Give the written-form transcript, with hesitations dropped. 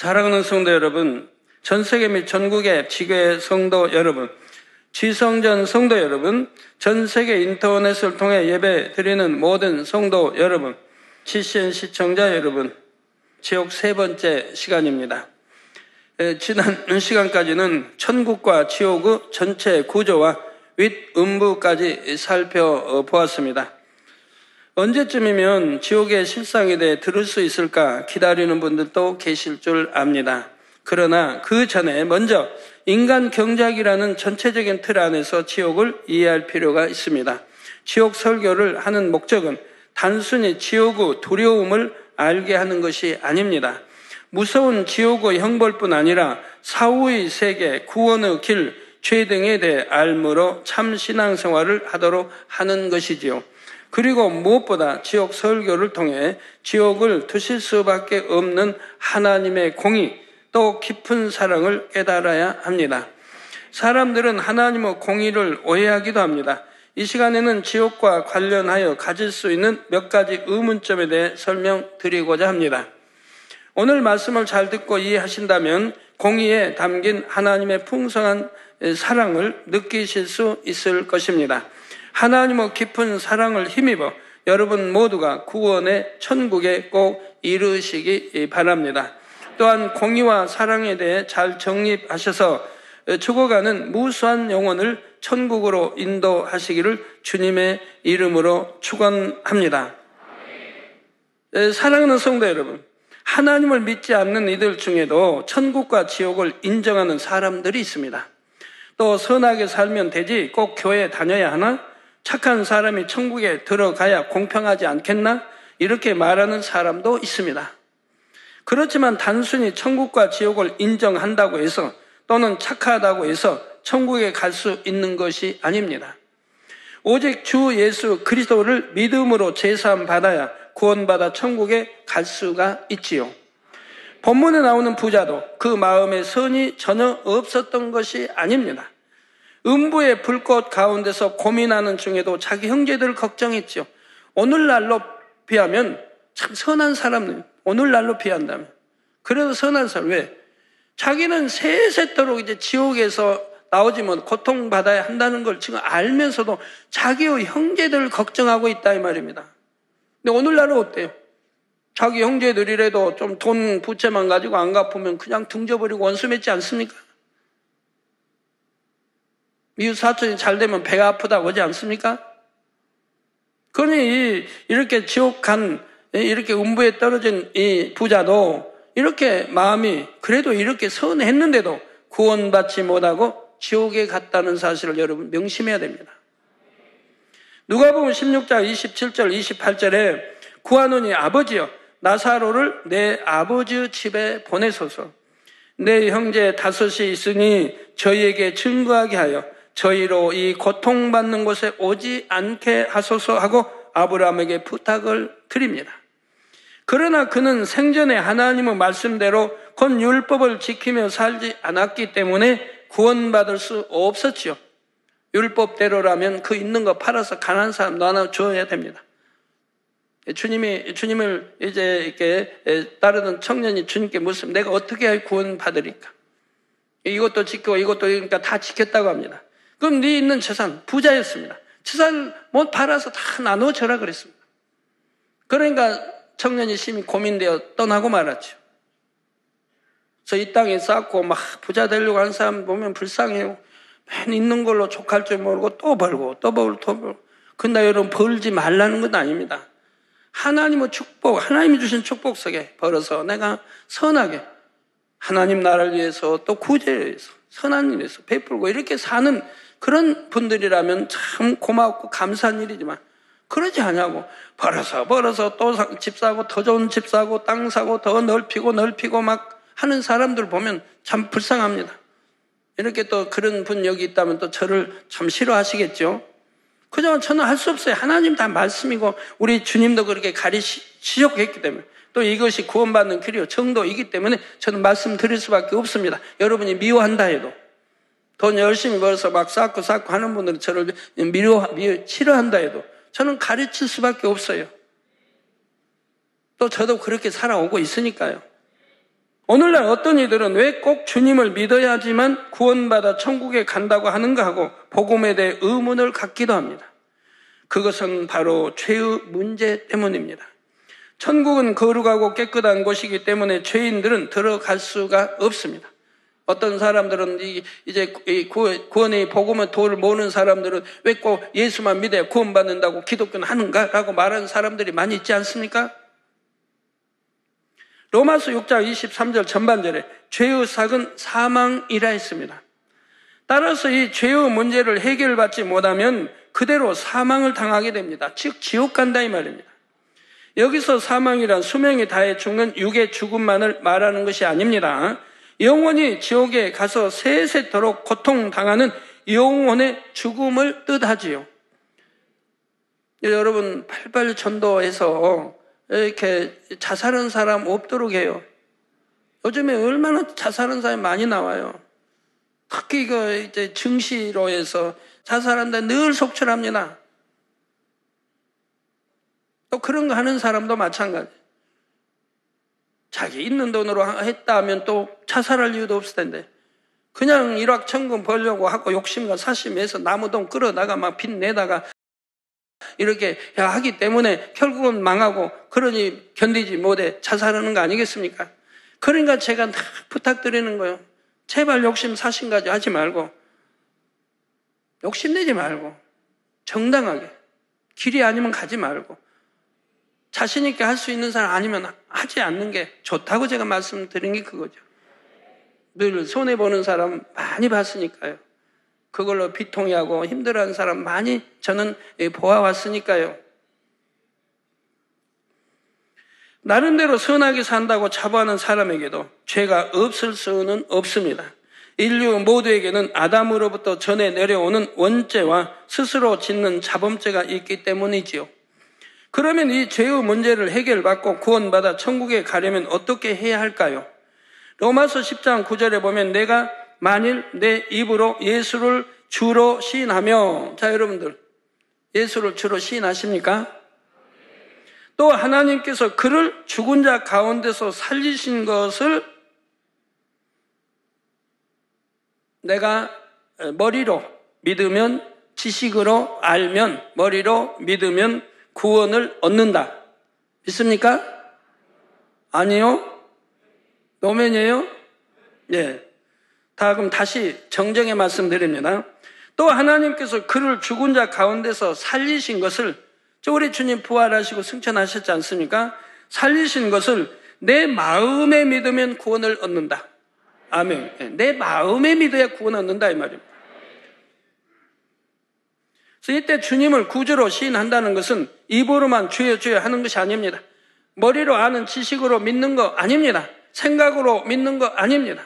사랑하는 성도 여러분, 전 세계 및 전국의 지교회 성도 여러분, 지성전 성도 여러분, 전 세계 인터넷을 통해 예배 드리는 모든 성도 여러분, GCN 시청자 여러분, 지옥 세 번째 시간입니다. 지난 시간까지는 천국과 지옥의 전체 구조와 윗음부까지 살펴보았습니다. 언제쯤이면 지옥의 실상에 대해 들을 수 있을까 기다리는 분들도 계실 줄 압니다. 그러나 그 전에 먼저 인간 경작이라는 전체적인 틀 안에서 지옥을 이해할 필요가 있습니다. 지옥 설교를 하는 목적은 단순히 지옥의 두려움을 알게 하는 것이 아닙니다. 무서운 지옥의 형벌뿐 아니라 사후의 세계, 구원의 길, 죄 등에 대해 알므로 참 신앙생활을 하도록 하는 것이지요. 그리고 무엇보다 지옥 설교를 통해 지옥을 두실 수밖에 없는 하나님의 공의, 또 깊은 사랑을 깨달아야 합니다. 사람들은 하나님의 공의를 오해하기도 합니다. 이 시간에는 지옥과 관련하여 가질 수 있는 몇 가지 의문점에 대해 설명드리고자 합니다. 오늘 말씀을 잘 듣고 이해하신다면 공의에 담긴 하나님의 풍성한 사랑을 느끼실 수 있을 것입니다. 하나님의 깊은 사랑을 힘입어 여러분 모두가 구원의 천국에 꼭 이르시기 바랍니다. 또한 공의와 사랑에 대해 잘 정립하셔서 죽어가는 무수한 영혼을 천국으로 인도하시기를 주님의 이름으로 축원합니다. 사랑하는 성도 여러분, 하나님을 믿지 않는 이들 중에도 천국과 지옥을 인정하는 사람들이 있습니다. 또 선하게 살면 되지 꼭 교회에 다녀야 하나? 착한 사람이 천국에 들어가야 공평하지 않겠나? 이렇게 말하는 사람도 있습니다. 그렇지만 단순히 천국과 지옥을 인정한다고 해서 또는 착하다고 해서 천국에 갈 수 있는 것이 아닙니다. 오직 주 예수 그리스도를 믿음으로 제사함 받아야 구원받아 천국에 갈 수가 있지요. 본문에 나오는 부자도 그 마음에 선이 전혀 없었던 것이 아닙니다. 음부의 불꽃 가운데서 고민하는 중에도 자기 형제들을 걱정했죠. 오늘날로 비하면 참 선한 사람들, 오늘날로 비한다면. 그래도 선한 사람, 왜? 자기는 세세토록 이제 지옥에서 나오지 못 고통받아야 한다는 걸 지금 알면서도 자기의 형제들을 걱정하고 있다 이 말입니다. 근데 오늘날은 어때요? 자기 형제들이라도 좀 돈 부채만 가지고 안 갚으면 그냥 등져버리고 원수 맺지 않습니까? 이웃 사촌이 잘 되면 배가 아프다고 하지 않습니까? 그러니 이렇게 지옥 간 이렇게 음부에 떨어진 이 부자도 이렇게 마음이 그래도 이렇게 선했는데도 구원받지 못하고 지옥에 갔다는 사실을 여러분 명심해야 됩니다. 누가복음 16장 27절 28절에 구하노니 아버지여 나사로를 내 아버지 집에 보내소서. 내 형제 다섯이 있으니 저희에게 증거하게 하여 저희로 이 고통받는 곳에 오지 않게 하소서 하고 아브라함에게 부탁을 드립니다. 그러나 그는 생전에 하나님의 말씀대로 곧 율법을 지키며 살지 않았기 때문에 구원받을 수 없었지요. 율법대로라면 그 있는 거 팔아서 가난한 사람 나눠 줘야 됩니다. 주님을 이제 이렇게 따르던 청년이 주님께 묻으면 내가 어떻게 해야 구원받으리까? 이것도 지키고 이것도 그러니까 다 지켰다고 합니다. 그럼 네 있는 재산, 부자였습니다. 재산을 못 팔아서 다 나눠줘라 그랬습니다. 그러니까 청년이 심히 고민되어 떠나고 말았죠. 그래서 이 땅에 쌓고 막 부자 되려고 하는 사람 보면 불쌍해요. 맨 있는 걸로 족할 줄 모르고 또 벌고 또 벌고 또 벌고. 근데 여러분 벌지 말라는 건 아닙니다. 하나님의 축복, 하나님이 주신 축복 속에 벌어서 내가 선하게 하나님 나라를 위해서 또 구제를 위해서 선한 일에서 베풀고 이렇게 사는 그런 분들이라면 참 고맙고 감사한 일이지만 그러지 않냐고 벌어서 또 집 사고 더 좋은 집 사고 땅 사고 더 넓히고 막 하는 사람들 보면 참 불쌍합니다. 이렇게 또 그런 분 여기 있다면 또 저를 참 싫어하시겠죠. 그저 저는 할 수 없어요. 하나님 다 말씀이고 우리 주님도 그렇게 가르치셨기 때문에 또 이것이 구원받는 길이요 정도이기 때문에 저는 말씀드릴 수밖에 없습니다. 여러분이 미워한다 해도 돈 열심히 벌어서 막 쌓고 하는 분들은 저를 싫어한다 해도 저는 가르칠 수밖에 없어요. 또 저도 그렇게 살아오고 있으니까요. 오늘날 어떤 이들은 왜 꼭 주님을 믿어야지만 구원받아 천국에 간다고 하는가 하고 복음에 대해 의문을 갖기도 합니다. 그것은 바로 죄의 문제 때문입니다. 천국은 거룩하고 깨끗한 곳이기 때문에 죄인들은 들어갈 수가 없습니다. 어떤 사람들은 이제 구원의 복음의 도를 모르는 사람들은 왜 꼭 예수만 믿어야 구원받는다고 기독교는 하는가라고 말하는 사람들이 많이 있지 않습니까? 로마서 6장 23절 전반절에 죄의 삭은 사망이라 했습니다. 따라서 이 죄의 문제를 해결받지 못하면 그대로 사망을 당하게 됩니다. 즉 지옥 간다 이 말입니다. 여기서 사망이란 수명이 다해 죽는 육의 죽음만을 말하는 것이 아닙니다. 영원히 지옥에 가서 세세토록 고통당하는 영혼의 죽음을 뜻하지요. 여러분 팔팔 전도해서 이렇게 자살한 사람 없도록 해요. 요즘에 얼마나 자살한 사람이 많이 나와요. 특히 이제 증시로 해서 자살한다 늘 속출합니다. 또 그런 거 하는 사람도 마찬가지. 자기 있는 돈으로 했다 하면 또 자살할 이유도 없을 텐데 그냥 일확천금 벌려고 하고 욕심과 사심에서 나무돈 끌어다가 막 빚 내다가 이렇게 하기 때문에 결국은 망하고 그러니 견디지 못해 자살하는 거 아니겠습니까? 그러니까 제가 다 부탁드리는 거예요. 제발 욕심 사심까지 하지 말고 욕심내지 말고 정당하게 길이 아니면 가지 말고 자신 있게 할 수 있는 사람 아니면 하지 않는 게 좋다고 제가 말씀드린 게 그거죠. 늘 손해보는 사람 많이 봤으니까요. 그걸로 비통해하고 힘들어하는 사람 많이 저는 보아왔으니까요. 나름대로 선하게 산다고 자부하는 사람에게도 죄가 없을 수는 없습니다. 인류 모두에게는 아담으로부터 전해 내려오는 원죄와 스스로 짓는 자범죄가 있기 때문이지요. 그러면 이 죄의 문제를 해결받고 구원받아 천국에 가려면 어떻게 해야 할까요? 로마서 10장 9절에 보면 내가 만일 내 입으로 예수를 주로 시인하며, 자 여러분들 예수를 주로 시인하십니까? 또 하나님께서 그를 죽은 자 가운데서 살리신 것을 내가 머리로 믿으면, 지식으로 알면, 머리로 믿으면 구원을 얻는다. 믿습니까? 아니요? 노면이에요? 예. 그럼 다시 정정해 말씀드립니다. 또 하나님께서 그를 죽은 자 가운데서 살리신 것을, 우리 주님 부활하시고 승천하셨지 않습니까? 살리신 것을 내 마음에 믿으면 구원을 얻는다. 아멘. 내 마음에 믿어야 구원 얻는다 이 말입니다. 그래서 이때 주님을 구주로 시인한다는 것은 입으로만 주여 주여 하는 것이 아닙니다. 머리로 아는 지식으로 믿는 거 아닙니다. 생각으로 믿는 거 아닙니다.